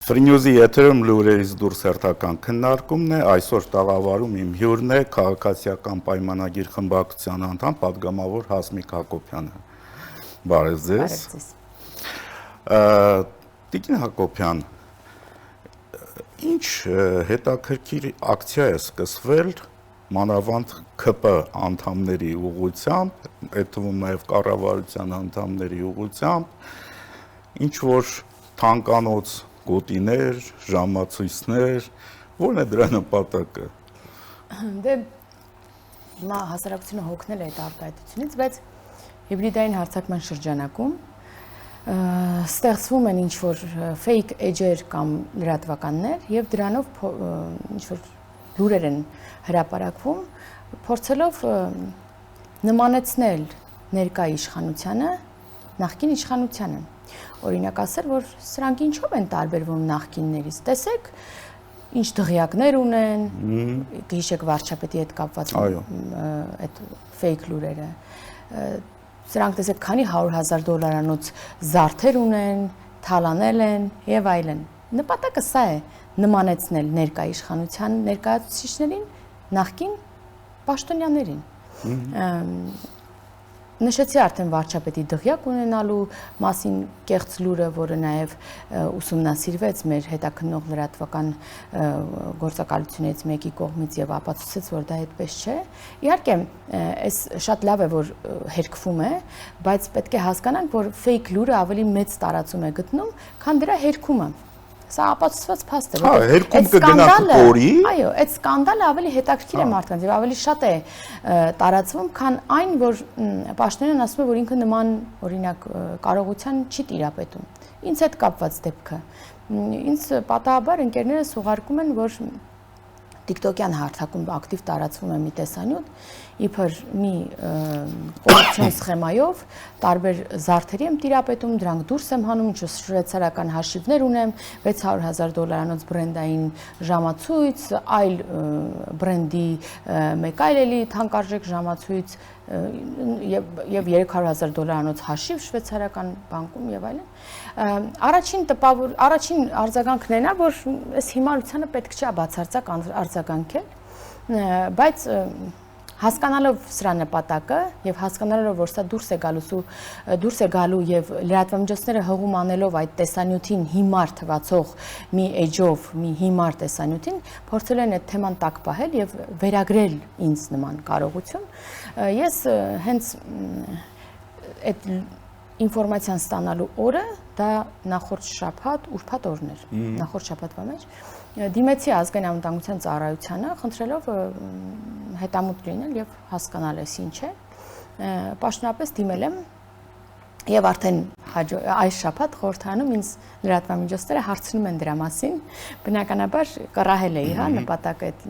Ֆրինյուզի եթերում լուրերից դուրս հերթական քննարկումն է, այսօր տաղավարում իմ հյուրն է քաղաքացիական պայմանագիր խմբակցության անդամ պատգամավոր Հասմիկ Հակոբյանը։ Բարև ձեզ։ Տիկին Հակոբյան, ինչ հետաքրքիր ակցիա է սկսվել մանավանդ ՔՊ անդամների ուղղությամբ, այդ թվում նաև կառավարության անդամների ուղղությամբ, ինչ որ թանկանոց գոտիներ, ժամացույցներ, որն է դրա նպատակը։ Դե հիմա հասարակությունը հոգնել է այդ արտահայտությունից, բայց հիբրիդային հարձակման շրջանակում ստեղծվում են ինչ-որ fake edge-եր կամ լրատվականներ եւ դրանով ինչ-որ լուրեր են հրապարակվում, փորձելով նմանեցնել ներկա իշխանությանը նախկին իշխանությանը։ Օրինակ ասել, որ սրանք ինչով են տարբերվում նախկիններից։ Տեսեք, ինչ դղյակներ ունեն, հիշեք վարչապետի հետ կապված այդ fake լուրերը։ Սրանք տեսեք, քանի $100,000 զարդեր ունեն, թալանել են եւ այլն։ Նպատակը սա է՝ նմանեցնել ներկա իշխանության ներկայացուցիչներին նախկին պաշտոնյաներին։ Նշեցի արդեն վարչապետի դղյակ ունենալու մասին կեղծ լուրը, որը նաև ուսումնասիրվեց մեր հետաքննող լրատվական գործակալություններից մեկի կողմից եւ ապացուցեց, որ դա այդպես չէ։ Իհարկե, այս շատ լավ է, որ հերկվում է, բայց պետք է հասկանանք, որ fake լուրը ավելի մեծ տարածում է գտնում, քան դրա հերկումը։ Սա ապացուցված փաստ է, որտեղ հերքում կգնա կորի։ Այո, այդ սկանդալը ավելի հետաքրքիր է մարդկանց եւ ավելի շատ է տարածվում, քան այն, որ պաշտոնյան ասում է, որ ինքը նման օրինակ կարողության չի տիրապետում։ Ինձ հետ կապված դեպքը։ Ինձ պատահաբար ընկերներս ուղարկում են, որ TikTok-յան հարթակում ակտիվ տարածվում է մի տեսանյութ, իբր մի կոռուպցիոն սխեմայով տարբեր զարդերի եմ տիրապետում, դրանք դուրս եմ հանում, ինչ շվեյցարական հաշիվներ ունեմ, $600,000 բրենդային ժամացույց, այլ բրենդի մեկ այլ էլի թանկարժեք ժամացույց եւ $300,000 հաշիվ շվեյցարական բանկում եւ այլն։ Առաջին արձագանքն է նա, որ այս հիմարությանը պետք չէ բացարձակ արձագանքել, բայց հասկանալով սրա նպատակը եւ հասկանալով, որ սա դուրս է գալու եւ լրատվամիջոցները հղում անելով այդ տեսանյութին հիմար թվացող մի էջով, մի հիմար տեսանյութին, փորձել են այդ թեման տակ պահել եւ վերագրել ինձ նման կարողություն։ Ես հենց այդ ինֆորմացիան ստանալու օրը դա նախորդ շաբաթ, ուրբաթ օրն էր, նախորդ շաբաթվա մեջ դիմեցի ազգային անվտանգության ծառայությանը, խնդրելով հետամուտ լինել եւ հասկանալ էս ինչ է։ Պաշտոնապես դիմել եմ եւ արդեն այս շաբաթ խորհրդանում ինձ լրատվամիջոցները հարցնում են դրա մասին։ Բնականաբար կռահել էի, հա, նպատակը այդ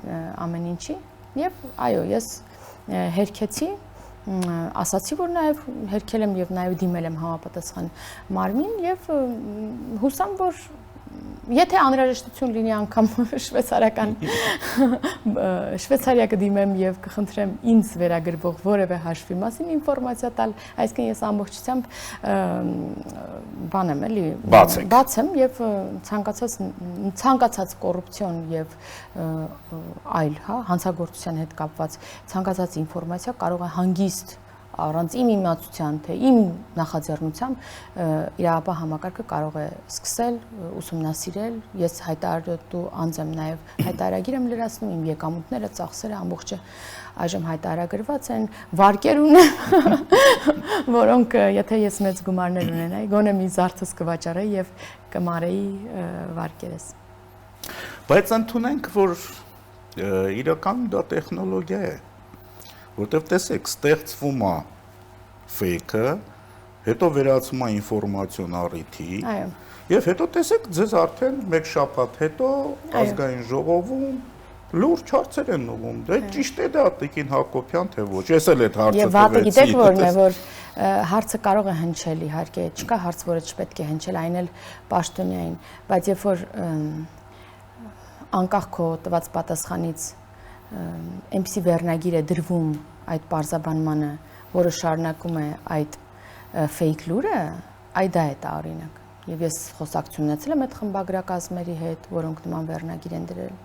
ամեն ինչի եւ այո, ես հերքեցի, ասացի, որ նաև հերքել եմ եւ նաև դիմել եմ համապատասխան մարմին եւ հուսամ, որ եթե անհրաժեշտություն լինի անգամ Շվեյցարիա կդիմեմ եւ կխնդրեմ ինձ վերագրվող որևէ հաշվի մասին ինֆորմացիա տալ, այսինքն ես ամբողջությամբ բան եմ էլի բաց եմ եւ ցանկացած կոռուպցիոն եւ այլ, հա, հանցագործության հետ կապված ցանկացած ինֆորմացիա կարող է հանգիստ առանց իմ իմացության, թե իմ նախաձեռնությամբ իրավապահ համակարգը կարող է սկսել ուսումնասիրել, ես հայտարարելու անձ եմ նաև հայտարարագիր եմ լրացնում, իմ եկամուտները, ծախսերը ամբողջը այժմ հայտարարագրված են, վարկեր ունեմ, որոնք եթե ես մեծ գումարներ ունենայի, գոնե մի զարդս կվաճառեի եւ կմարեի վարկերս։ Բայց ընդունենք, որ իրականում դա տեխնոլոգիա է, որտեղ տեսեք, ստեղծվում է fake-ը, հետո վերածվում է ինֆորմացիոն առիթի, եւ հետո տեսեք, ձեզ արդեն մեկ շաբաթ հետո ազգային ժողովում լուրջ հարցեր են ուղղում։ Դե ճիշտ է դա, Տիկին Հակոբյան, թե ոչ։ Ես էլ այդ հարցը եւ վատը գիտեք որն է, որ հարցը կարող է հնչել, իհարկե, չկա հարց, որը չպետք է հնչել, այն էլ պաշտոնյային, բայց երբ որ անկախ քո տված պատասխանից այնպիսի վերնագիր է դրվում այդ պարզաբանմանը, որը շարունակում է այդ fake լուրը, այ դա է տարօրինակ։ եւ ես խոսակցություն ունեցել եմ այդ խմբագրակազմերի հետ, որոնք նման վերնագիր են դրել,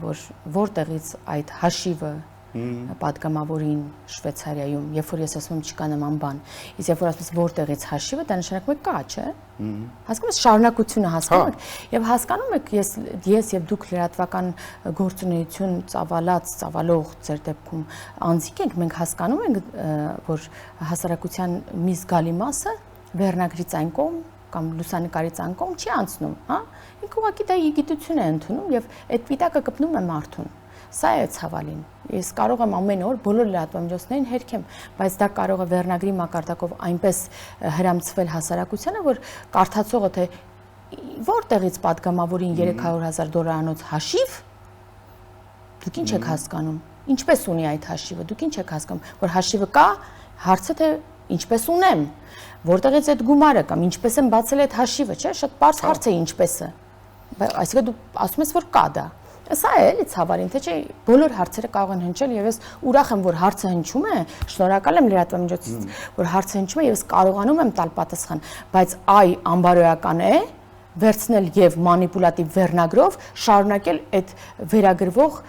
որ որտեղից այդ հաշիվը պատգամավորին Շվեյցարիայում, երբ որ ես ասում եմ չկա նման բան, իսկ երբ որ ասում ես որտեղից հաշիվը, դա նշանակում է կա, չէ՞։ Հասկանում ես շարունակությունը հասկանում եք, եւ հասկանում եք ես եւ դուք լրատվական գործունեություն ծավալող ձեր դեպքում անձիկ ենք, մենք հասկանում ենք, որ հասարակության մի զգալի մասը վերնագրից այն կողմ կամ լուսանկարից այն կողմ չի անցնում, հա։ Ինքը ուղղակի դա գիտություն է ընդունում եւ այդ պիտակը կպնում է մարդուն։ Սա է ցավալին։ Ես կարող եմ ամեն օր բոլոր լրատվամիջոցներին հերքեմ, բայց դա կարող է վերնագրի մակարդակով այնպես հրամցվել հասարակությանը, որ կարդացողը թե որտեղից պատգամավորին $300,000 հաշիվ, դուք ինչ եք հասկանում։ Ինչպես ունի այդ հաշիվը, դուք ինչ եք հասկանում, որ հաշիվը կա, հարցը թե ինչպես ունեմ, որտեղից այդ գումարը կամ ինչպես եմ բացել այդ հաշիվը, չէ՞, շատ པարզ հարց է ինչպես-ը։ Այսինքն դու ասում ես, որ կա դա։ Սա է էլի ցավալին, թե չէ բոլոր հարցերը կարող են հնչել եւ ես ուրախ եմ, որ հարցը հնչում է, շնորհակալ եմ լրատվամիջոցից, որ հարցը հնչում է եւ ես կարողանում եմ տալ պատասխան, բայց այ անբարոյական է վերցնել եւ մանիպուլատիվ վերնագրով շարունակել այդ վերագրվող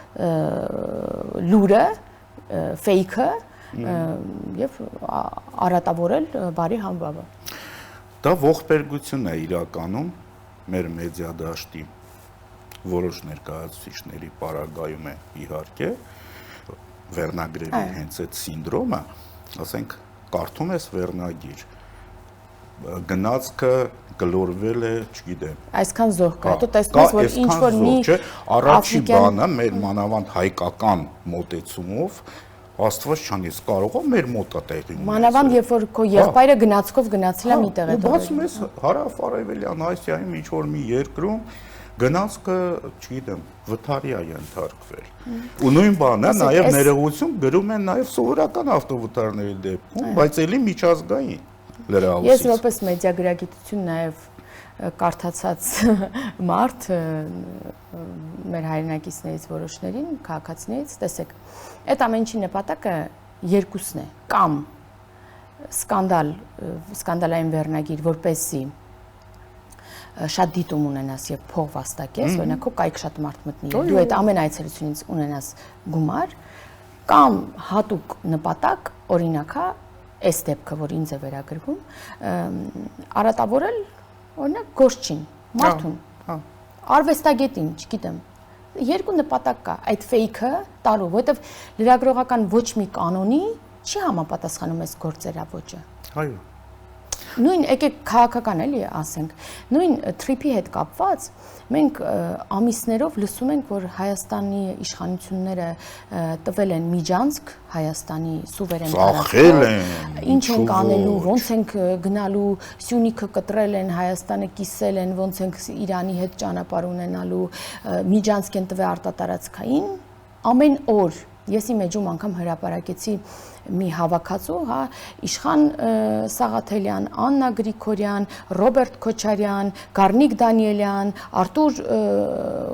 լուրը, ֆեյքը եւ արատավորել բարի համբավը։ Դա ողբերգություն է իրականում մեր մեդիա դաշտի որոշ ներկայացուցիչների պարագայում է իհարկե վերնագրերի հենց այդ սինդրոմը, ասենք կարդում ես վերնագիր, գնացքը գլորվել է, չգիտեմ։ Այսքան զոհ կա, հետո տեսնում ես, որ ինչ որ մի առաջի բանը մեր մանավանդ հայկական մոտեցումով Աստված չանի, կարող է մեր մոտը տեղի ունեցել։ Մանավանդ երբ որ քո եղբայրը գնացքով գնացել է մի տեղ հետո։ Բացում ես հարավ-արևելյան Ասիայում ինչ որ մի երկրում գնացքը, չգիտեմ, վթարի է ենթարկվել։ Ու նույն բանը նաև ներողություն գրում են նաև սովորական ավտովթարների դեպքում, բայց էլի միջազգային լրահոսից։ Ես որպես մեդիագրագիտություն նաև կարդացած մարդ մեր հայրենակիցներից որոշներին, քաղաքացիներից, տեսեք, այդ ամենի նպատակը երկուսն է, կամ սկանդալային վերնագիր, որպեսզի շատ դիտում ունենաս եւ փող վաստակես, օրինակ քո կայք շատ մարդ մտնի, դու այդ ամեն այցելությունից ունենաս գումար, կամ հատուկ նպատակ, օրինակ, այս դեպքը, որ ինձ է վերագրվում, արատավորել օրինակ գործչին, մարդուն, արվեստագետին, չգիտեմ, երկու նպատակ կա, այդ ֆեյքը տալու, որովհետև լրագրողական ոչ մի կանոնի չի համապատասխանում այս գործերավոճը։ Այո։ Նույն եկեք քաղաքական էլի ասենք, նույն թրիփի հետ կապված մենք ամիսներով լսում ենք, որ Հայաստանի իշխանությունները տվել են միջանցք Հայաստանի սուվերեն տարածքով, ինչ են անելու, ոնց ենք գնալու, Սյունիքը կտրել են, Հայաստանը կիսել են, ոնց ենք Իրանի հետ ճանապարհ ունենալու, միջանցք են տվել արտատարածքային, ամեն օր ես իմ էջում անգամ հրապարակեցի մի հավաքածու, հա, Իշխան Սաղաթելյան, Աննա Գրիգորյան, Ռոբերտ Քոչարյան, Գառնիկ Դանիելյան, Արտուր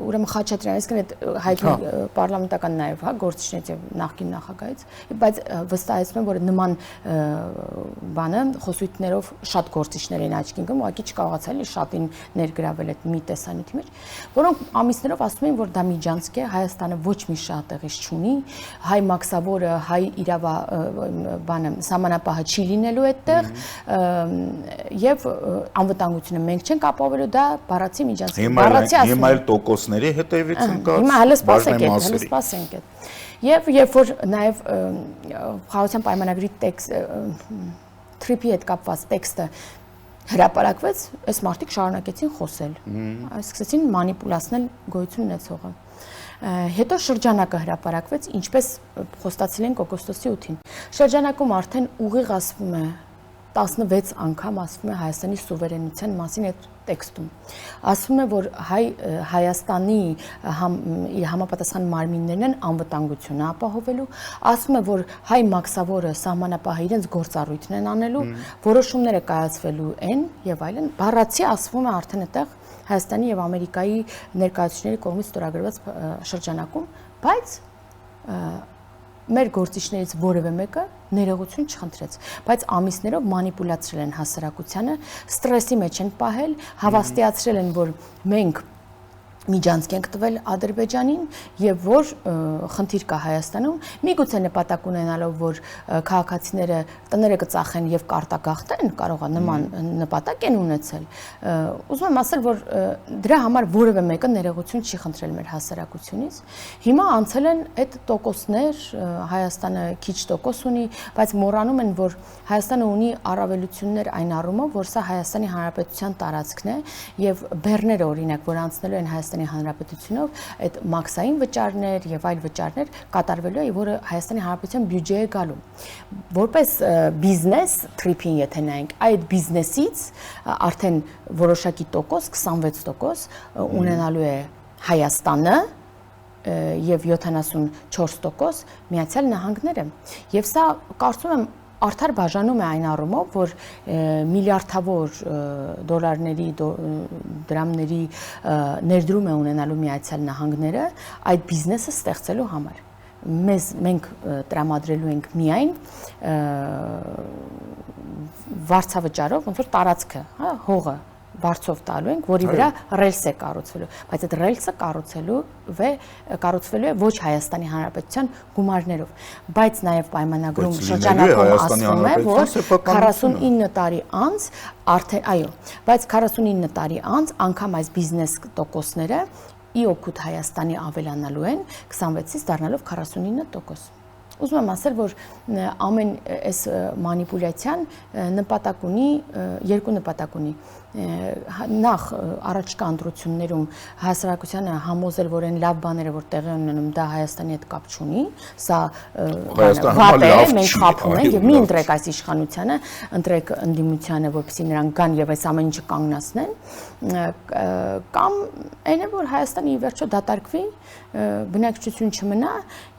ուրեմն Խաչատրյան, այսինքն այդ հայտնի պարլամենտական նաև, հա, գործիչներից եւ նախկին նախագահից, բայց վստահեցնում եմ, որ նման բանը խոսույթներով շատ գործիչներ են աչքի ընկնում, ուղղակի չկարողացա էլի շատին ներգրավել այդ մի տեսանյութի մեջ, որոնք ամիսներով ասում են, որ դա միջանցք է, Հայաստանը ոչ մի շահ տեղից չունի, հայ մաքսավորը, հայ իրավա բանը սահմանապահը չի լինելու այդտեղ եւ անվտանգությունը մենք չենք ապահովելու, դա բառացի միջանցք, բառացի ասում։ Հիմա էլ տոկոսների հետևից ընկած։ Հիմա հələ սպասենք այդ։ Եվ երբ որ նաև խաղաղության պայմանագրի թրիփի հետ կապված տեքստը հրապարակվեց, այս մարդիկ շարունակեցին խոսել, սկսեցին մանիպուլացնել գոյություն ունեցողը։ Հետո շրջանակը հրապարակվեց, ինչպես խոստացել են օգոստոսի 8-ին։ Շրջանակում արդեն ուղիղ ասվում է 16 անգամ ասվում է Հայաստանի սուվերենության մասին այդ տեքստում։ Ասվում է, որ Հայաստանի համապատասխան մարմիններն են անվտանգությունը ապահովելու, ասվում է, որ հայ մաքսավորը սահմանապահը իրենց գործառույթն են անելու, որոշումները կայացվելու են եւ այլն։ Բառացի ասվում է արդեն այդտեղ Հայաստանի եւ Ամերիկայի ներկայացուցիչների կողմից ստորագրված շրջանակում, բայց մեր գործիչներից որևէ մեկը ներողություն չխնդրեց, բայց ամիսներով մանիպուլացրել են հասարակությանը, ստրեսի մեջ են պահել, հավաստիացրել են, որ մենք միջանցք ենք տվել Ադրբեջանին եւ որ խնդիր կա Հայաստանում, միգուցե նպատակ ունենալով, որ քաղաքացիները տները կծախեն եւ կարտագաղթեն, կարող է նման նպատակ են ունեցել։ Ուզում եմ ասել, որ դրա համար որևէ մեկը ներողություն չի խնդրել մեր հասարակությունից։ Հիմա անցել են այդ տոկոսներ, Հայաստանը քիչ տոկոս ունի, բայց մոռանում են, որ Հայաստանը ունի առավելություններ այն առումով, որ սա Հայաստանի Հանրապետության տարածքն է եւ բեռները օրինակ, որ անցնելու են Հայաստանի Հանրապետությունով, այդ մաքսային վճարներ եւ այլ վճարներ կատարվելու է, որը Հայաստանի Հանրապետության բյուջեի է գալու։ Որպես բիզնես տրիփին եթե նայենք, այդ բիզնեսից արդեն որոշակի տոկոս, 26% ունենալու է Հայաստանը եւ 74% Միացյալ Նահանգները։ Եվ սա կարծում եմ արդար բաժանում է այն առումով, որ միլիարդավոր դոլարների, դրամների ներդրում է ունենալու Միացյալ Նահանգները այդ բիզնեսը ստեղծելու համար։ Մենք տրամադրելու ենք միայն վարձավճարով, ոնց որ տարածքը, հա, հողը վարձով տալու ենք, որի վրա ռելս է կառուցվելու, բայց այդ ռելսը կառուցվելու է ոչ Հայաստանի Հանրապետության գումարներով, բայց նաև պայմանագրում շրջանակում ասվում է, որ 49 տարի անց արդեն, այո, բայց 49 տարի անց անգամ այս բիզնես տոկոսները ի օգուտ Հայաստանի ավելանալու են 26-ից դառնալով 49%։ Ուզում եմ ասել, որ ամեն այս մանիպուլյացիան նպատակ ունի, երկու նպատակ ունի։ Նախ առաջկա ընտրություններում հասարակությանը համոզել, որ այն լավ բաները, որ տեղի ունենում, դա Հայաստանի հետ կապ չունի, սա վատ է, մենք խաբում ենք եւ մի ընտրեք այս իշխանությանը, ընտրեք ընդդիմությանը, որպեսզի նրանք գան եւ այս ամեն ինչը կանգնացնեն, կամ այն է, որ Հայաստանը ի վերջո դատարկվի, բնակչություն չմնա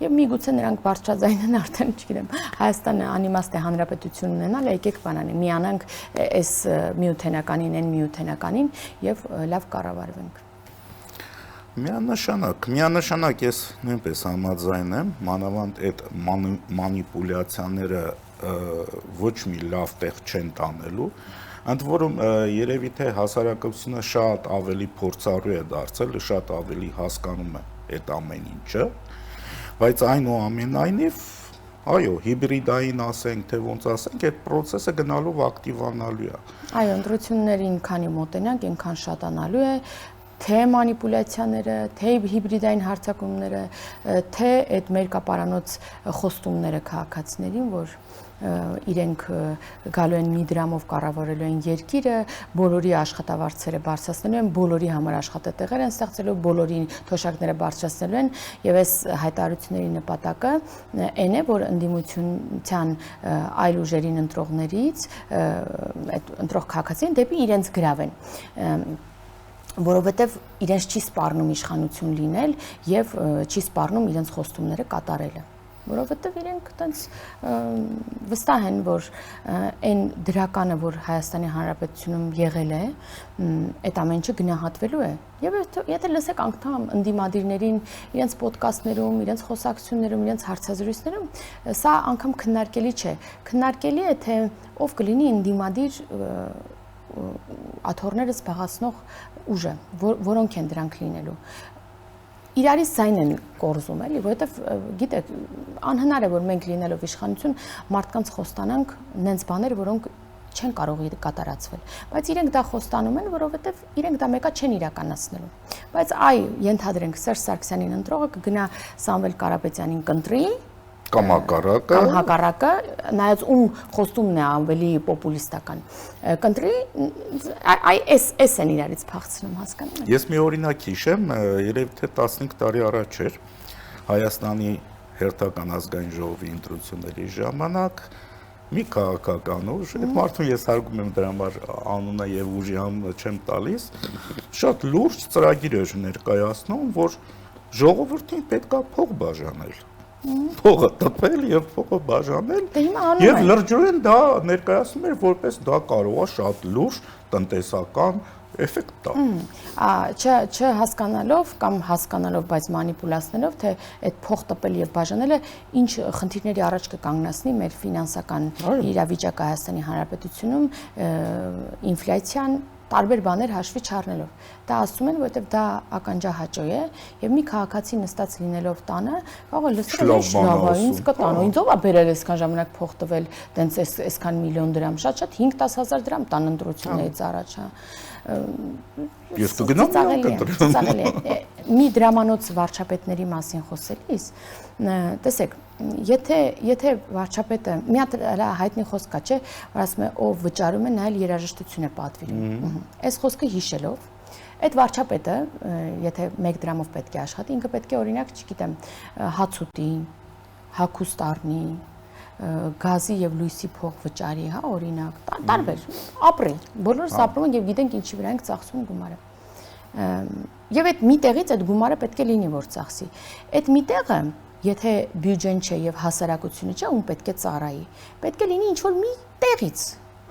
եւ միգուցե նրանք բարձրաձայնեն արդեն, չգիտեմ, Հայաստանը անիմաստ է հանրապետություն ունենալ, եկեք բանանի, միանանք այս միութենականին, այն միութենականին եւ լավ կառավարվենք։ Միանշանակ ես նույնպես համաձայն եմ, մանավանդ այդ մանիպուլյացիաները ոչ մի լավ տեղ չեն տանելու, ընդ որում երևի թե հասարակությունը շատ ավելի փորձառու է դարձել, շատ ավելի հասկանում է այդ ամեն ինչը, բայց այնուամենայնիվ, այո, հիբրիդային ասենք, թե ոնց ասենք, այդ process-ը գնալով ակտիվանալու է։ Այո, ընտրություններին քանի մոտենանք, այնքան շատանալու է, թե մանիպուլյացիաները, թե հիբրիդային հարձակումները, թե այդ մերկապարանոց խոստումները քաղաքացիներին, որ իրենք գալու են մի դրամով կառավարելու են երկիրը, բոլորի աշխատավարձերը բարձրացնելու են, բոլորի համար աշխատատեղեր են ստեղծելու, բոլորի թոշակները բարձրացնելու են, եւ այս հայտարարությունների նպատակը այն է, որ ընդդիմության այլ ուժերին ընտրողներից այդ ընտրող քաղաքացին դեպի իրենց գրավեն, որովհետև իրենց չի սպառնում իշխանություն լինել եւ չի սպառնում իրենց խոստումները կատարելը, որովհետև իրենք այտենց վստահ են, որ այն դրականը, որ Հայաստանի Հանրապետությունում եղել է, այդ ամեն ինչը գնահատվելու է։ Եվ եթե լսեք անգամ ընդդիմադիրներին իրենց ոդկասթներում, իրենց խոսակցություններում, իրենց հարցազրույցներում, սա անգամ քննարկելի չէ։ Քննարկելի է, թե ով կլինի ընդդիմադիր աթոռները զբաղեցնող ուժը, որոնք են դրանք լինելու։ Իրարից ձայն են կորզում, էլի, որովհետև գիտեք, անհնար է, որ մենք լինելով իշխանություն մարդկանց խոստանանք նենց բաներ, որոնք չեն կարող կատարածվել, բայց իրենք դա խոստանում են, որովհետև իրենք դա մեկա չեն իրականացնելու։ Բայց ենթադրենք Սերժ Սարգսյանին ընտրողը կգնա Սամվել Կարապետյանին կընտրի, կամ հակառակը, նայած ում խոստումն է ավելի պոպուլիստական, կընտրի, այս են իրարից փախցնում, հասկանում եք։ Ես մի օրինակ հիշեմ, երևի թե 15 տարի առաջ էր Հայաստանի հերթական ազգային ժողովի ընտրությունների ժամանակ մի քաղաքական ուժ, այդ մարդուն ես հարգում եմ դրա համար անունը եւ ուժի անունը չեմ տալիս, շատ լուրջ ծրագիր էր ներկայացնում, որ ժողովրդին պետք է փող բաժանել։ Փողը տպել եւ փողը բաժանել եւ լրջորեն դա ներկայացնում էր որպես դա կարող է շատ լուրջ տնտեսական էֆեկտ տա։ Չհասկանալով կամ հասկանալով, բայց մանիպուլացնելով, թե այդ փող տպել եւ բաժանելը ինչ խնդիրների առաջ կկանգնեցնի մեր ֆինանսական իրավիճակը Հայաստանի Հանրապետությունում, ինֆլյացիան, տարբեր բաներ հաշվի չառնելով։ Դա ասում են, որովհետև դա ականջահաճո է եւ մի քաղաքացի նստած լինելով տանը կարող է լսել լավ է, ինձ կտան, ինձ ով է բերել այսքան ժամանակ փող տվել, տենց այսքան միլիոն դրամ, շատ 5-10 հազար դրամ տան ընտրություններից առաջ, հա։ Ես կգնամ մի դրամանոց վարչապետների մասին խոսելիս, տեսեք, եթե վարչապետը մի հատ հայտնի խոսք կա, չէ, որ ասում է ով վճարում է, նա էլ երաժշտություն է պատվիրում։ Այս խոսքը հիշելով, այդ վարչապետը, եթե 1 դրամով պետք է աշխատի, ինքը պետք է օրինակ, չգիտեմ, հաց ուտի, հագուստ առնի, գազի եւ լույսի փող վճարի, հա, օրինակ, տարբեր, ապրի։ Բոլորս ապրում ենք եւ գիտենք ինչի վրա ենք ծախսում գումարը։ Եվ այդ մի տեղից այդ գումարը պետք է լինի որ ծախսի։ Այդ մի տեղը, եթե բյուջեն չէ եւ հասարակությունը չէ, ում պետք է ծառայի, պետք է լինի ինչ որ մի տեղից։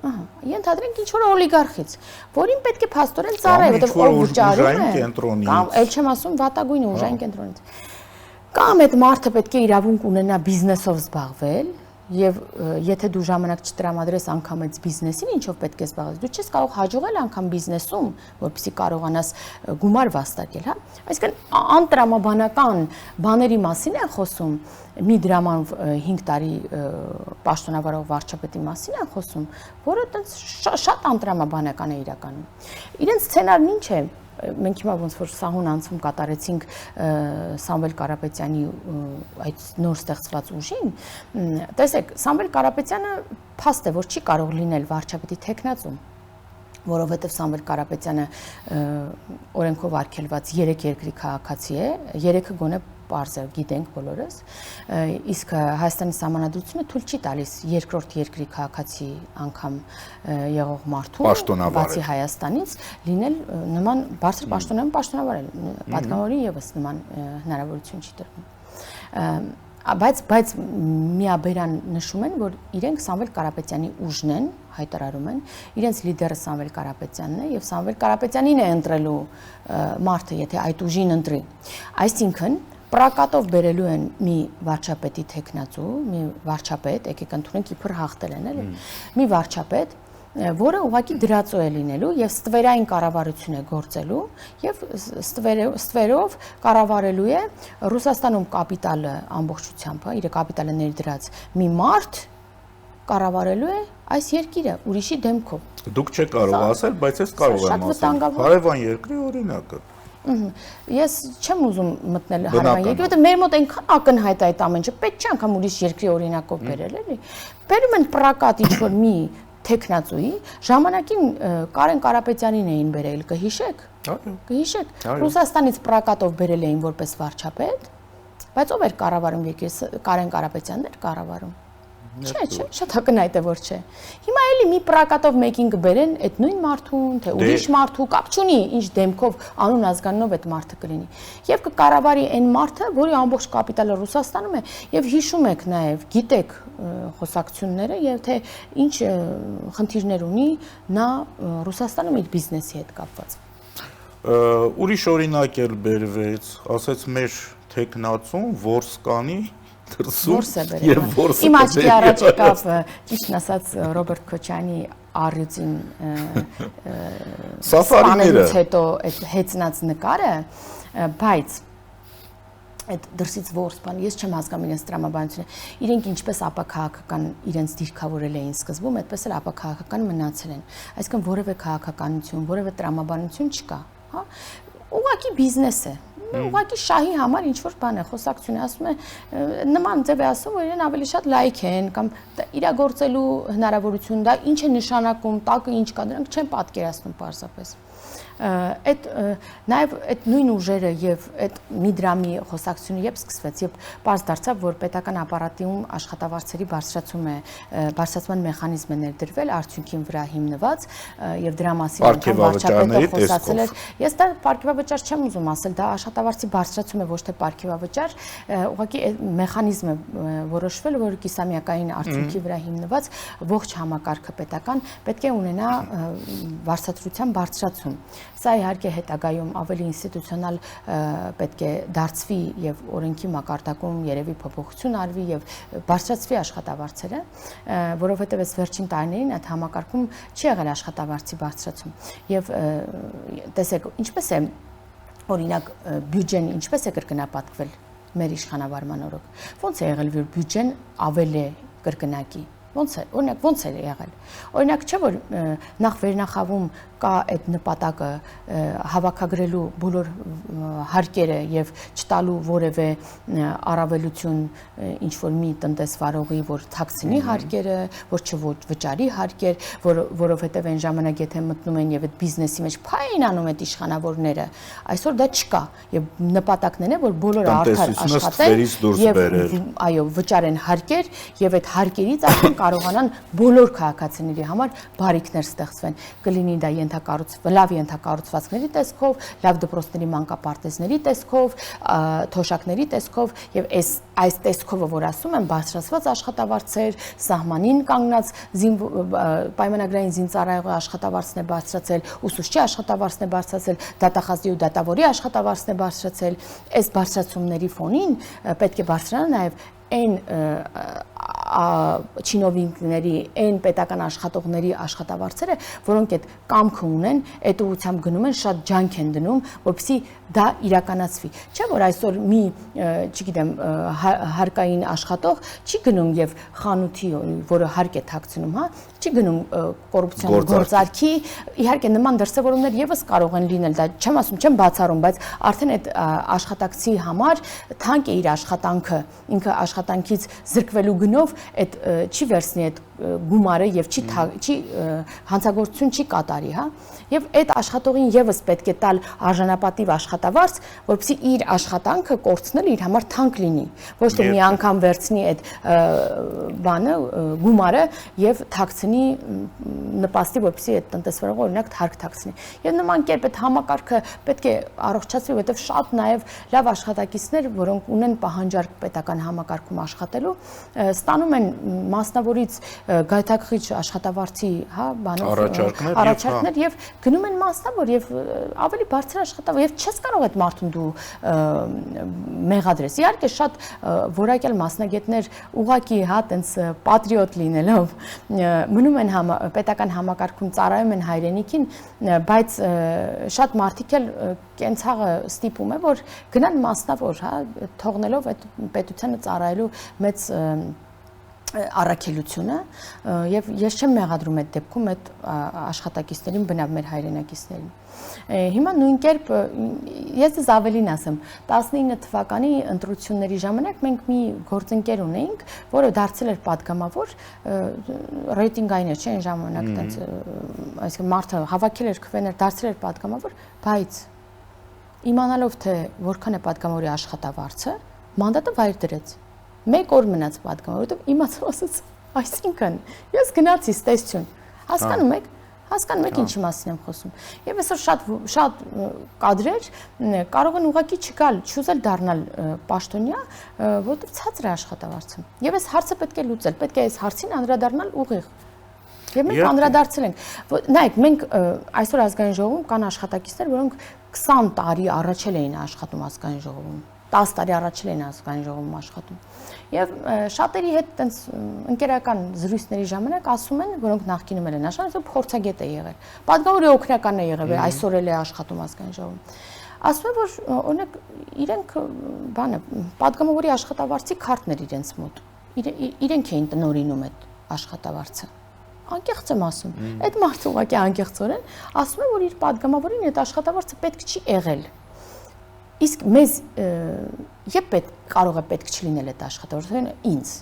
Ահա, ենթադրենք ինչ որ օլիգարխից, որին պետք է փաստորեն ծառայի, որովհետեւ ով վճարում է, կամ ել չեմ ասում վատագույն ուժային կենտրոնից։ Կամ այդ մարդը պետք է իրավունք ունենա բիզնեսով զբաղվել, եւ եթե դու ժամանակ չտրամադրես անգամ այդ բիզնեսին, ինչով պետք է զբաղվես, դու չես կարող հաջողել անգամ բիզնեսում, որպեսզի կարողանաս գումար վաստակել, հա։ Այսինքն անտրամաբանական բաների մասին են խոսում, մի դրամանով 5 տարի պաշտոնավարող վարչապետի մասին են խոսում, որը այդպես շատ անտրամաբանական է իրականում։ Իրենց սցենարն ինչ է։ Մենք հիմա ոնց որ սահուն անցում կատարեցինք Սամվել Կարապետյանի այդ նոր ստեղծված ուժին, տեսեք, Սամվել Կարապետյանը փաստ է, որ չի կարող լինել վարչապետի թեկնածու, որովհետև Սամվել Կարապետյանը օրենքով արգելված 3 երկրի քաղաքացի է, 3-ը գոնե պարզ է, գիտենք բոլորս, իսկ Հայաստանի Սահմանադրությունը թույլ չի տալիս երկրորդ երկրի քաղաքացի անգամ եղող մարդուն, բացի Հայաստանից, լինել նման բարձր պաշտոնավարել, պատգամավորին եւս նման հնարավորություն չի տրվում։ Բայց միաբերան նշում են, որ իրենք Սամվել Կարապետյանի ուժն են, հայտարարում են, իրենց լիդերը Սամվել Կարապետյանն է եւ Սամվել Կարապետյանին է ընտրելու մարդը, եթե այդ ուժին ընտրի։ Այսինքն պրակատով բերելու են մի վարչապետի թեկնածու, մի վարչապետ, եկեք ընդունենք իբր հաղթել են, էլի, մի վարչապետ, որը ուղղակի դրածո է լինելու եւ ստվերային կառավարություն է գործելու եւ ստվերով կառավարելու է Ռուսաստանում կապիտալը ամբողջությամբ, իր կապիտալը ներդրած մի մարդ կառավարելու է այս երկիրը ուրիշի դեմքով։ Դուք չեք կարող ասել, բայց ես կարող եմ ասել։ Հարևան երկրի օրինակը։ Ես չեմ ուզում մտնել հարևան երկրի, որտեղ մեր մոտ այնքան ակնհայտ է այդ ամենը, պետք չէ անգամ ուրիշ երկրի օրինակով բերել, էլի։ Բերում են պրակատ ինչ-որ մի թեկնածուի, ժամանակին Կարեն Կարապետյանին էին բերել, կհիշեք։ Կհիշեք։ Ռուսաստանից պրակատով բերել էին որպես վարչապետ, բայց ով էր կառավարում երկիրը, Կարեն Կարապետյանն էր կառավարում։ Չէ, շատ ակնհայտ է որ չէ։ Հիմա էլի մի պրակատով մեկին կբերեն այդ նույն մարդուն, թե ուրիշ մարդու, կապ չունի, ինչ դեմքով, անուն ազգանունով այդ մարդը կլինի։ Եվ կկառավարի այն մարդը, որի ամբողջ կապիտալը Ռուսաստանում է, եւ հիշում եք նաեւ, գիտեք խոսակցությունները եւ թե ինչ խնդիրներ ունի նա Ռուսաստանում իր բիզնեսի հետ կապված։ Ուրիշ օրինակ էլ բերվեց, ասեց մեր թեկնածուն Որսկանի Իմ աչքի առաջ եկավ ճիշտն ասած Ռոբերտ Քոչյանի առյուծին սպանելուց հետո այդ հեծնած նկարը, բայց այդ դրսից Որսպան, ես չեմ հասկանում իրենց տրամաբանությունը, իրենք ինչպես ապաքաղաքական իրենց դիրքավորել էին սկզբում, այդպես էլ ապաքաղաքական մնացել են, այսինքն որևէ քաղաքականություն, որևէ տրամաբանություն չկա, հա, ուղղակի բիզնես է, ուղղակի շահի համար ինչ որ բան է, խոսակցություն է, ասում է, նման ձև է ասում, որ իրեն ավելի շատ լայք են կամ իրագործելու հնարավորություն, դա ինչ է նշանակում, տակը ինչ կա, դրանք չեն պատկերացնում պարզապես։ Այդ նաև այդ նույն ուժերը եւ այդ մի դրամի խոսակցությունը երբ սկսվեց, երբ պարզ դարձավ, որ պետական ապարատում աշխատավարձերի բարձրացման մեխանիզմ է ներդրվել արդյունքին վրա հիմնված եւ դրա մասին անդամ վարչապետը խոսացել էր։ Ես դա պարգևավճար չեմ ուզում ասել, դա աշխատավարձի բարձրացում է ոչ թե պարգևավճար, ուղղակի մեխանիզմ է որոշվել, որ կիսամյակային արդյունքի վրա հիմնված ողջ համակարգը պետական պետք է ունենա վարձատրության բարձրացում։ Սա իհարկե հետագայում ավելի ինստիտուցիոնալ պետք է դարձվի եւ օրենքի մակարդակում երևի փոփոխություն արվի եւ բարձրացվի աշխատավարձերը, որովհետեւ այս վերջին տարիներին այդ համակարգում չի եղել աշխատավարձի բարձրացում։ Եվ տեսեք, ինչպես է օրինակ բյուջեն ինչպես է կրկնապատկվել մեր իշխանավարման օրոք։ Ոնց է եղել, որ բյուջեն ավել է կրկնակի։ Ոնց է, օրինակ ոնց է եղել։ Օրինակ չէ որ նախ վերնախավում կա այդ նպատակը հավաքագրելու բոլոր հարկերը եւ չտալու որևէ առավելություն ինչ որ մի տնտեսվարողի, որ թաքցնի հարկերը, որ չվճարի հարկեր, որովհետեւ այն ժամանակ եթե մտնում են եւ այդ բիզնեսի մեջ փայն անում այդ իշխանավորները, այսօր դա չկա եւ նպատակն է որ բոլորը արդար աշխատեն եւ այո վճարեն հարկեր եւ այդ հարկերից արդեն կարողանան բոլոր քաղաքացիների համար բարիքներ ստեղծվեն, կլինի դա լավ ենթակառուցվածքների տեսքով, լավ դպրոցների մանկապարտեզների տեսքով, թոշակների տեսքով եւ այս տեսքովը որ ասում եմ բարձրացված աշխատավարձեր, սահմանին կանգնած պայմանագրային զինծառայողի աշխատավարձն է բարձրացել, ուսուցչի աշխատավարձն է բարձրացել, դատախազի ու դատավորի աշխատավարձն է բարձրացել, այս բարձրացումների ֆոնին պետք է բարձրանա նաեւ այն չինովինկների, այն պետական աշխատողների աշխատավարձերը, որոնք այդ կամքը ունեն, այդ ուղղությամբ գնում են, շատ ջանք են դնում, որպեսզի դա իրականացվի։ Չէ՞ որ այսօր մի, չգիտեմ, հարկային աշխատող չի գնում եւ խանութի, որը հարկ է թաքցնում, հա, չի գնում կոռուպցիոն գործարքի, իհարկե նման դրսևորումներ եւս կարող են լինել, դա չեմ ասում, չեմ բացառում, բայց արդեն այդ աշխատակցի համար թանկ է իր աշխատանքը, ինքը աշխատանքից զրկվելու գնով այդ չի վերցնի այդ գումարը եւ չի հանցագործություն չի կատարի, հա, եւ այդ աշխատողին եւս պետք է տալ արժանապատիվ աշխատավարձ, որպեսզի իր աշխատանքը կորցնելը իր համար թանկ լինի, ոչ թե մի անգամ վերցնի այդ բանը գումարը եւ թաքցնի նպաստի, որպեսզի այդ տնտեսվարողը օրինակ հարկ թաքցնի։ Եվ նման կերպ այդ համակարգը պետք է առողջացվի, որովհետեւ շատ նաեւ լավ աշխատակիցներ, որոնք ունեն պահանջարկ պետական համակարգում աշխատելու, ստանում են մասնավորից գայթակղիչ աշխատավարձի, հա, բանով առաջարկներ եւ գնում են մասնավոր եւ ավելի բարձր աշխատավարձ եւ չես կարող այդ մարդուն դու մեղադրես։ Իհարկե շատ որակյալ մասնագետներ ուղակի, հա, տենց պատրիոտ լինելով մնում են պետական համակարգում ծառայում են հայրենիքին, բայց շատ մարդիկ էլ կենցաղը ստիպում է, որ գնան մասնավոր, հա, թողնելով այդ պետությանը ծառայելու մեծ առաքելությունը եւ ես չեմ մեղադրում այդ դեպքում այդ աշխատակիցներին բնավ մեր հայրենակիցներին։ Հիմա նույն կերպ ես դες ավելին ասեմ 19 թվականի ընտրությունների ժամանակ մենք մի գործընկեր ունեինք, որը դարձել էր падգամավոր, ռեյտինգային էր, չէ՞, այն ժամանակ այդպես այսինքն մարդը հավաքել էր քվեներ, դարձել էր падգամավոր, բայց իմանալով թե որքան է падգամավորի աշխատավարձը, մանդատը վայր դրեց։ Մեկ օր մնաց падգամավոր, որովհետև իմացավ ասաց, այսինքն ես գնացի ստեսություն։ Հասկանում եք ինչի մասին եմ խոսում։ Եվ այսօր շատ կադրեր կարող են ուղղակի չգալ, չուզել դառնալ պաշտոնյա, որովհետև ցածր է աշխատավարձը։ Եվ այս հարցը պետք է լուծել, պետք է այս հարցին անդրադառնալ ուղիղ։ Եվ մենք անդրադարձել ենք։ Նայեք, մենք այսօր ազգային ժողովում կան աշխատակիցներ, որոնք 20 տարի առաջել էին աշխատում ազգային ժողովում։ 10 տարի առաջել էին ազգային ժողովում աշխատում։ Եվ շատերի հետ տենց ընկերական զրույցների ժամանակ ասում են, որոնք նախկինում են աշխատում, փորձագետ է եղել։ Պատգամավորի օգնականն է եղել, այսօր էլ է աշխատում ազգային ժողովում։ Ասում են, որ օրինակ իրենք բանը պատգամավորի աշխատավարձի քարտն էր իրենց մոտ։ Իրենք էին տնօրինում այդ աշխատավարձը։ Անկեղծ եմ ասում։ Այդ մարդը ուղղակի անկեղծորեն ասում է, որ իր պատգամավորին այդ աշխատավարձը պետք չի եղել։ Իսկ մեզ երբ կարող է պետք չլինել այդ աշխատավարձը ինձ։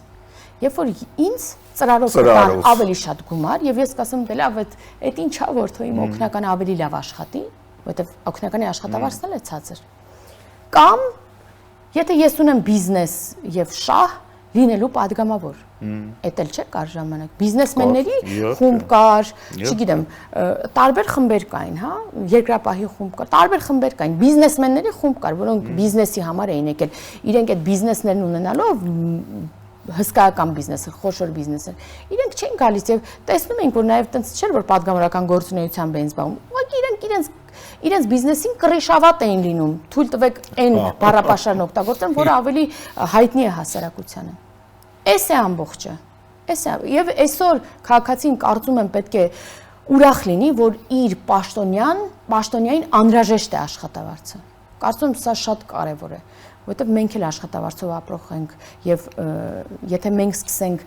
Երբ որ ինձ ծրարով կտան ավելի շատ գումար եւ ես կասեմ դե լավ այդ ինչա որ թող իմ օգնականը ավելի լավ աշխատի, որովհետեւ օգնականի աշխատավարձն էլ է ցածր։ Կամ եթե ես ունեմ բիզնես եւ շահ լինելու падգամավոր։ Էդ էլ չէ կար ժամանակ։ Բիզնեսմենների խումբ կար, չգիտեմ, տարբեր խմբեր կային, հա, երկրապահի խումբ կար, տարբեր խմբեր կային, բիզնեսմենների խումբ կար, որոնք բիզնեսի համար էին եկել։ Իրենք այդ բիզնեսներն ունենալով հսկայական բիզնեսը, խոշոր բիզնեսը։ Իրենք չեն գալիս եւ տեսնում ենք, որ նաեւ տենց չէր, որ падգամավորական գործունեությամբ էին զբաղվում։ Ուղղակի իրենք իրենց բիզնեսին կռիշավատ էին լինում։ Թույլ տվեք այն բառապաշարն օգտագործեն, որը ավելի հայտնի է հասարակությանը։ Էս է ամբողջը։ Էս է եւ այսօր քաղաքացին կարծում եմ պետք է ուրախ լինի, որ իր պաշտոնյային անհրաժեշտ է աշխատավարձը։ Կարծում եմ սա շատ կարեւոր է, որովհետեւ մենք էլ աշխատավարձով ապրող ենք եւ եթե մենք սկսենք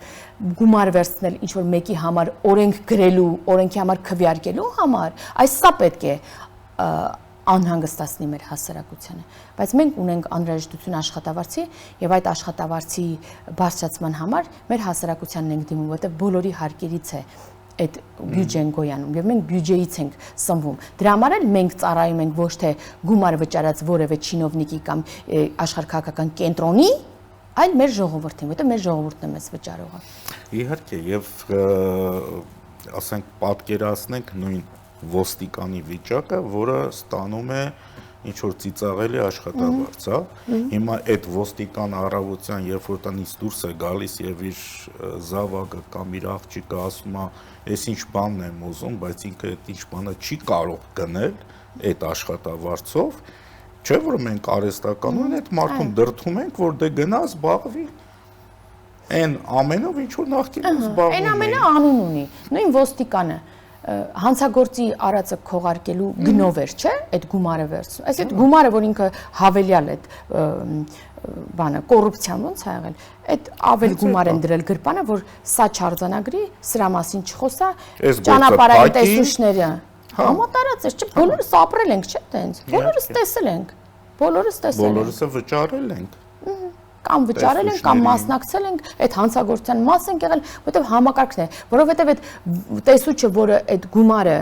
գումար վերցնել ինչ որ մեկի համար օրենք գրելու, օրենքի համար քվեարկելու համար, այս սա պետք է անհանգստացնի մեր հասարակությանը, բայց մենք ունենք անհրաժեշտություն աշխատավարձի եւ այդ աշխատավարձի բարձրացման համար մեր հասարակությանն ենք դիմում, որտեղ բոլորի հարկերից է այդ բյուջեն գոյանում եւ մենք բյուջեից ենք սնվում։ Դրա համար էլ մենք ծառայում ենք ոչ թե գումար վճարած որևէ չինովնիկի կամ աշխարհքաղաքական կենտրոնի, այլ մեր ժողովրդին, որտեղ մեր ժողովուրդն է մեզ վճարողը։ Իհարկե, եւ ասենք պատկերացնենք նույն ոստիկանի վիճակը, որը ստանում է ինչ որ ծիծաղելի աշխատավարձ, հա։ Հիմա այդ ոստիկան առավոտյան, երբ որ տնից դուրս է գալիս եւ իր զավակը կամ իր աղջիկը ասում է, «Էս ինչ բանն եմ ուզում», բայց ինքը այդ ինչ բանը չի կարող գնել այդ աշխատավարձով, չէ՞ որ մենք արհեստականորեն այդ մարդուն դրդում ենք, որ դե գնա զբաղվի այն ամենով, ինչ որ նախկինում զբաղվում է։ Այն ամենը անուն ունի, նույն ոստիկանը հանցագործի արածը քողարկելու գնով էր, չէ՞, այդ գումարը վերցնում։ Այս այդ գումարը, որ ինքը հավելյալ այդ բանը կոռուպցիան ոնց է եղել, այդ ավել գումար են դրել գրպանը, որ սա չարձանագրի, սրա մասին չխոսա, ճանապարհային տեսուչները։ Համատարած է, չէ՞, բոլորս ապրել ենք, չէ՞ տենց։ Բոլորս տեսել ենք։ Բոլորս վճարել ենք։ Կամ վճարել ենք, կամ մասնակցել ենք, այդ հանցագործության մաս ենք եղել, որովհետև համակարգն է, որովհետև այդ տեսուչը, որը այդ գումարը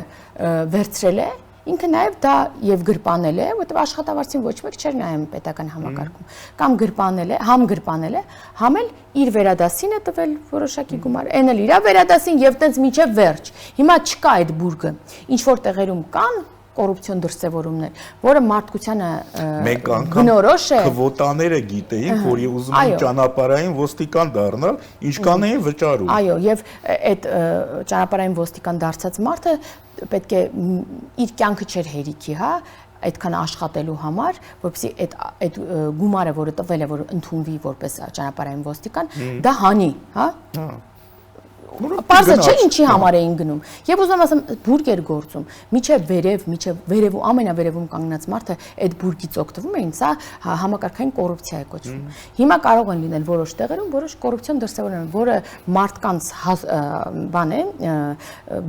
վերցրել է, ինքը նաև դա եւ գրպանել է, որովհետև աշխատավարձին ոչ մեկ չէր նայում պետական համակարգում, կամ գրպանել է, համ գրպանել է, համ էլ իր վերադասին է տվել որոշակի գումար, այն էլ իր վերադասին եւ տենց միջև վերջ։ Հիմա չկա այդ բուրգը, ինչ որ տեղերում կան կոռուպցիոն դրսևորումներ, որը մարդկությանը բնորոշ է։ Քվոտաները գիտեին, որ ուզում են ճանապարհային ոստիկան դառնալ, ինչքան էին վճարում։ Այո, եւ այդ ճանապարհային ոստիկան դարձած մարդը պետք է իր կյանքը չէր հերիքի, հա, այդքան աշխատելու համար, որպեսզի այդ գումարը, որը տվել է, որ ընդունվի որպես ճանապարհային ոստիկան, դա հանի, հա։ Պարզը չէ ինչի համար էին գնում։ Եվ ուզում ասեմ, բուրգ էր գործում, միջև վերև ու ամենավերևում կանգնած մարդը այդ բուրգից օգտվում էին, սա համակարգային կոռուպցիա է կոչվում։ Հիմա կարող են լինել որոշ տեղերում որոշ կոռուպցիոն դրսևորումներ, որը մարդկանց բան է,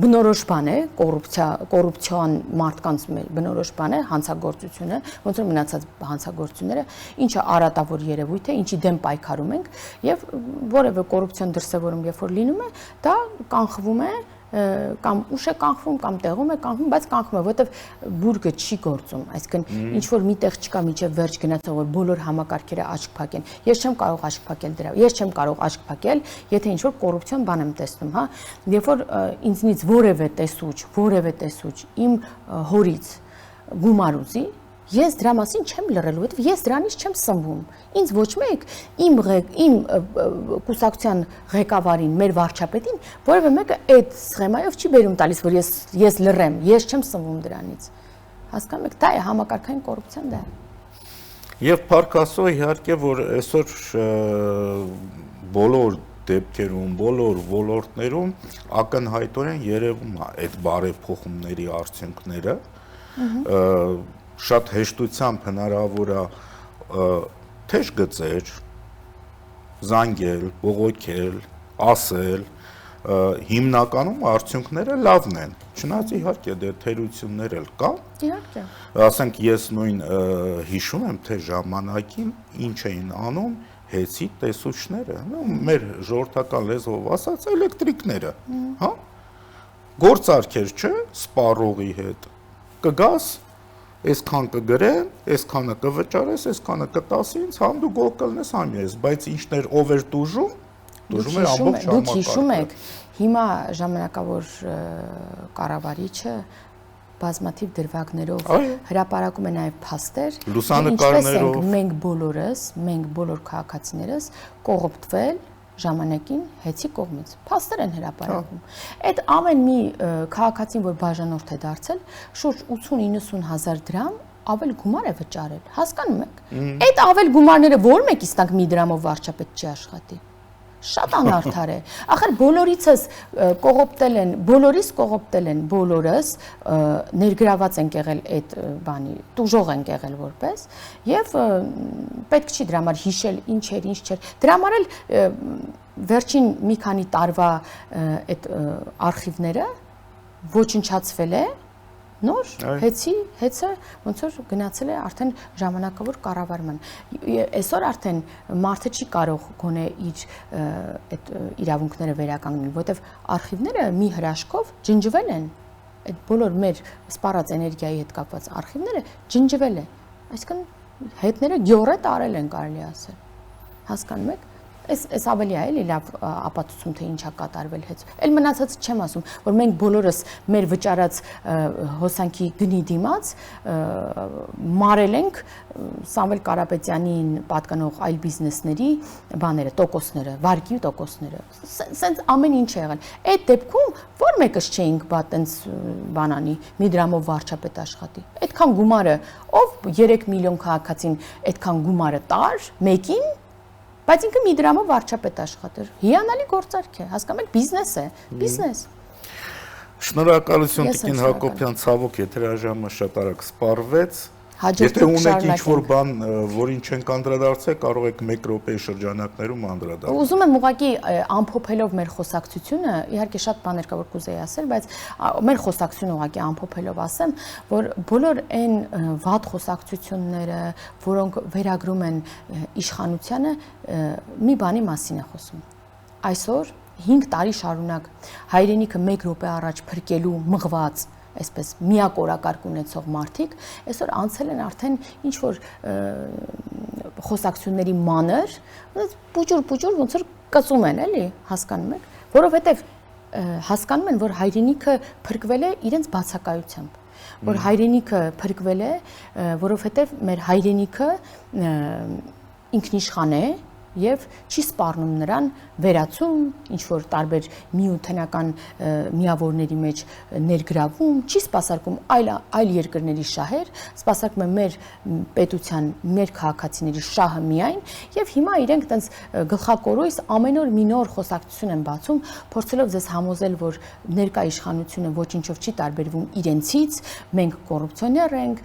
բնորոշ բան է, կոռուպցիոն մարդկանց բնորոշ բան է, հանցագործությունը, ոնց որ մնացած հանցագործությունները, ինչը արատավոր երևույթ է, ինչի դեմ պայքարում ենք, եւ որևէ կոռուպցիոն դրսևորում երբ որ լինում է, դա կանխվում է կամ ուշ է կանխվում կամ տեղում է կանխվում, բայց կանխվում է, որովհետև բուրգը չի գործում, այսինքն ինչ որ միտեղ չկա միջև վերջ գնացող, որ բոլոր համակարգերը աչք փակեն։ Ես չեմ կարող աչք փակել դրա։ Ես չեմ կարող աչք փակել, եթե ինչ որ կոռուպցիոն բան եմ տեսնում, հա։ Երբ որ ինձնից որևէ տեսուչ իմ հորից գումար ուզի, ես դրա մասին չեմ լռելու, որովհետև ես դրանից չեմ սնվում։ Ինձ ոչ մեկ իմ կուսակցության ղեկավարին, մեր վարչապետին, որևէ մեկը այդ սխեմայով չի բերում տալիս, որ ես լռեմ, ես չեմ սնվում դրանից։ Հասկանում եք, դա է համակարգային կոռուպցիան, դա է։ Եվ փառք Աստծո, իհարկե, որ այսօր բոլոր դեպքերում, բոլոր ոլորտներում ակնհայտորեն երևում է այդ բարեփոխումների արդյունքները, շատ հեշտությամբ հնարավոր է թեժ գծեր, զանգել, բողոքել, ասել, հիմնականում արդյունքները լավն են, չնայած իհարկե դե թերություններ էլ կան։ Իհարկե։ Ասենք ես նույն հիշում եմ, թե ժամանակին ինչ էին անում հեծի տեսուչները, մեր ժողովրդական լեզվով ասած էլեկտրիկները, հա։ Գործարքեր չէ, սպառողի հետ կգաս այսքան կգրեմ, այսքանը կվճարես, այսքանը կտասի ինձ, համ դու գող կլնես, համ ես, բայց ինչներ ով էր տուժում էր ամբողջ դուք հիշում եք, հիմա ժամանակավոր կառավարիչը բազմաթիվ դրվագներով հրապարակում է նաև փաստեր, լուսանկարներով, մենք բոլոր քաղաքացիներս կողոպտվել ժամանակին հեծի կողմից։ Փաստեր են հրապարակում։ Այդ ամեն մի քաղաքացին, որ բաժանորդ է դարձել, շուրջ 80-90 հազար դրամ ավել գումար է վճարել։ Հասկանում եք։ Այդ ավել գումարները ո՞ր մեկից տանք մի դրամով վարչապետ չի աշխատի։ Շատ անարդար է։ Ախր բոլորիցս կողոպտել են, բոլորս ներգրաված են եղել այդ բանի, տուժող են եղել որպես, եւ պետք չի դրա համար հիշել ինչ չէր։ Դրա համար էլ վերջին մի քանի տարվա այդ արխիվները ոչնչացվել է, նոր հեծը ոնց որ գնացել է արդեն ժամանակավոր կառավարման։ Այսօր արդեն մարդը չի կարող գոնե իր այդ իրավունքները վերականգնել, որովհետև արխիվները մի հրաշքով ջնջվել են։ Այդ բոլոր մեր սպառած էներգիայի հետ կապված արխիվները ջնջվել է։ Այսինքն հետները գյորը տարել են, կարելի ասել։ Հասկանում եք։ Այս ավելի է էլի լավ ապացուցում թե ինչա կատարվել հետ։ Էլ մնացածը չեմ ասում, որ մենք բոլորս մեր վճարած հոսանքի գնի դիմաց մարել ենք Սամվել Կարապետյանին պատկանող այլ բիզնեսների բաները, տոկոսները, վարկի տոկոսները։ Սենց ամեն ինչ է եղել։ Այդ դեպքում որ մեկս չէինք բա տենց բանանի մի դրամով վարչապետ աշխատի։ Այդքան գումարը ով 3 միլիոն քաղաքացին այդքան գումարը տար մեկին բայց ինքը մի դրամով վարչապետ աշխատեր։ Հիանալի գործարք է, հասկանում եք, բիզնես է, բիզնես։ Շնորհակալություն Տիկին Հակոբյան, ցավոք եթերաժամը շատ արագ սպառվեց։ Եթե ունեք ինչ-որ բան, որին չենք անդրադարձել, կարող եք 1 րոպեի շրջանակներում անդրադառնալ։ Ուզում եմ ուղղակի ամփոփելով մեր խոսակցությունը, իհարկե շատ բաներ կա որ կուզեի ասել, բայց մեր խոսակցությունը ուղղակի ամփոփելով ասեմ, որ բոլոր այն վատ խոսակցությունները, որոնք վերագրում են իշխանությանը, մի բանի մասին է խոսում։ Այսօր 5 տարի շարունակ հայրենիքը 1 րոպե առաջ փրկելու մղված այսպես միակորակարգ ունեցող մարդիկ այսօր անցել են արդեն ինչ որ խոսակցությունների մանր, պուճուր ոնց որ կծում են, էլի, հասկանում եք, որովհետև հասկանում են, որ հայրենիքը փրկվել է իրենց բացակայությամբ, որ հայրենիքը փրկվել է, որովհետև մեր հայրենիքը ինքնիշխան է եւ չի սպառնում նրան վերացում, ինչ որ տարբեր միութենական միավորների մեջ ներգրավում, չի սպասարկում այլ երկրների շահեր, սպասարկում է մեր պետության, մեր քաղաքացիների շահը միայն եւ հիմա իրենք տենց գլխակորույս ամեն օր մի նոր խոսակցություն են բացում, փորձելով ձեզ համոզել, որ ներկա իշխանությունը ոչինչով չի տարբերվում իրենցից, մենք կոռուպցիոներ ենք,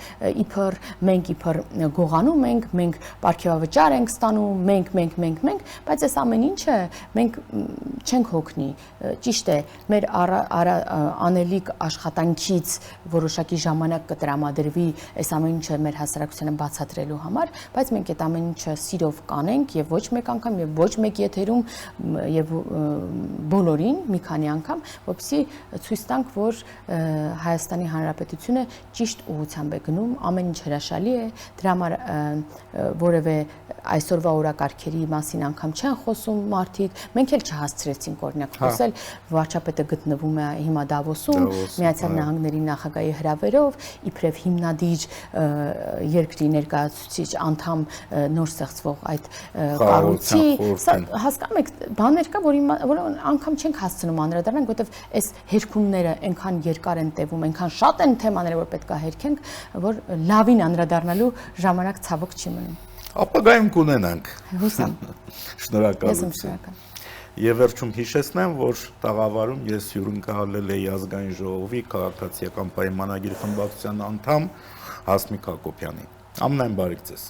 մենք իբր գողանում ենք, մենք պարգևավճար ենք ստանում, մենք, բայց այս ամեն ինչը մենք չենք հոգնի, ճիշտ է, մեր անելիք աշխատանքից որոշակի ժամանակ կտրամադրվի այս ամեն ինչը մեր հասարակությանը բացատրելու համար, բայց մենք այդ ամեն ինչը սիրով կանենք եւ ոչ մեկ անգամ եւ ոչ մեկ եթերում եւ բոլորին մի քանի անգամ, որպեսզի ցույց տանք, որ Հայաստանի Հանրապետությունը ճիշտ ուղղությամբ է գնում, ամեն ինչ հրաշալի է, դրա համար որևէ այսօրվա օրակարգերի մասին անգամ չեն խոսում մարդիկ, մենք էլ չհասցրեցինք օրինակ խոսել, վարչապետը գտնվում է հիմա Դավոսում, Միացյալ Նահանգների նախագահի հրավերով, իբրև հիմնադիր երկրի ներկայացուցիչ անդամ նոր ստեղծվող այդ կառույցի, հասկանում եք, բաներ կա, որ անգամ չենք հասցնում անդրադառնալ, որովհետև այս հերքումները այնքան երկար են տևում, այնքան շատ են թեմաները, որ պետք է հերքենք, որ լավին անդրադառնալու ժամանակ ցավոք չի մնում։ Ապագայում կունենանք։ Հուսամ։ Շնորհակալություն։ Եվ վերջում հիշեցնեմ, որ տաղավարում ես հյուրընկալել էի Ազգային ժողովի քաղաքացիական պայմանագիր խմբակցության անդամ Հասմիկ Հակոբյանին։ Ամենայն բարիք ձեզ։